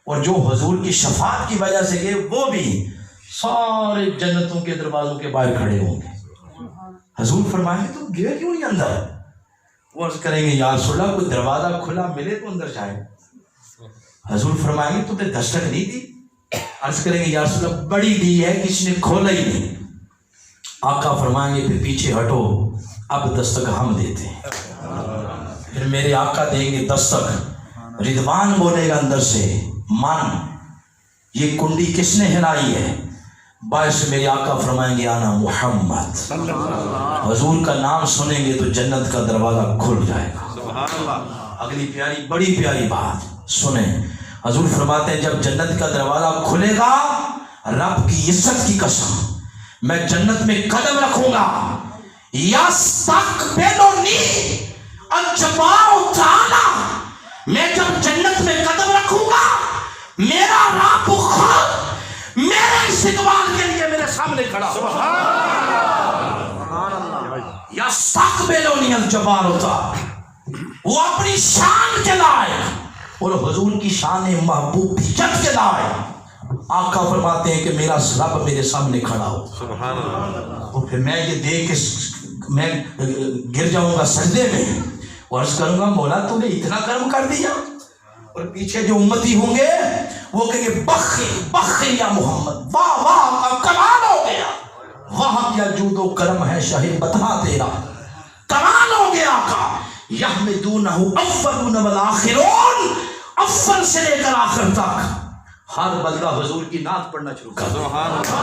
اور جو حضور کی شفاعت کی وجہ سے گئے وہ بھی سارے جنتوں کے دروازوں کے باہر کھڑے ہوں گے. حضور فرمائیں گے تم گئے کیوں نہیں اندر؟ وہ عرض کریں گے یا رسول اللہ کوئی دروازہ کھلا ملے تو اندر جائے. حضور فرمائیں گے تم نے دستک نہیں دی؟ عرض کریں گے یا رسول اللہ بڑی دی ہے کسی نے کھولا ہی نہیں. آقا فرمائیں گے پھر پیچھے ہٹو اب دستک ہم دیتے ہیں. پھر میرے آقا دیں گے دستک. رضوان بولے گا اندر سے من یہ کنڈی کس نے ہلائی ہے؟ باعث میرے آقا فرمائیں گے آنا محمد. حضور کا نام سنیں گے تو جنت کا دروازہ کھل جائے گا. اگلی پیاری بڑی پیاری بات سنیں. حضور فرماتے ہیں جب جنت کا دروازہ کھلے گا رب کی عزت کی قسم میں جنت میں قدم رکھوں گا. یستقبلنی الجبار تعالی میں جب جنت میں قدم رکھوں گا میرا رب خود میرے استقبال کے لیے میرے سامنے کھڑا ہوگا. یستقبلنی الجبار تعالی وہ اپنی شان کے لائق اور حضور کی شان محبوبیت کے لائق آقا فرماتے ہیں کہ میرا رب میرے سامنے کھڑا ہو. اور پھر میں یہ دیکھ کے میں گر جاؤں گا سجدے میں اور عرض کروں گا مولا تو نے اتنا کرم کر دیا. اور پیچھے جو امتی ہوں گے وہ کہیں گے بخیر بخیر یا محمد واہ واہ کمال ہو گیا. واہ کیا جود و کرم ہے شاہد بتا تیرا کمال ہو گیا. آقا یحمدونہ اولون والآخرون اول سے لے کر آخر تک ہر بندہ حضور کی نعت پڑھنا شروع کر دے.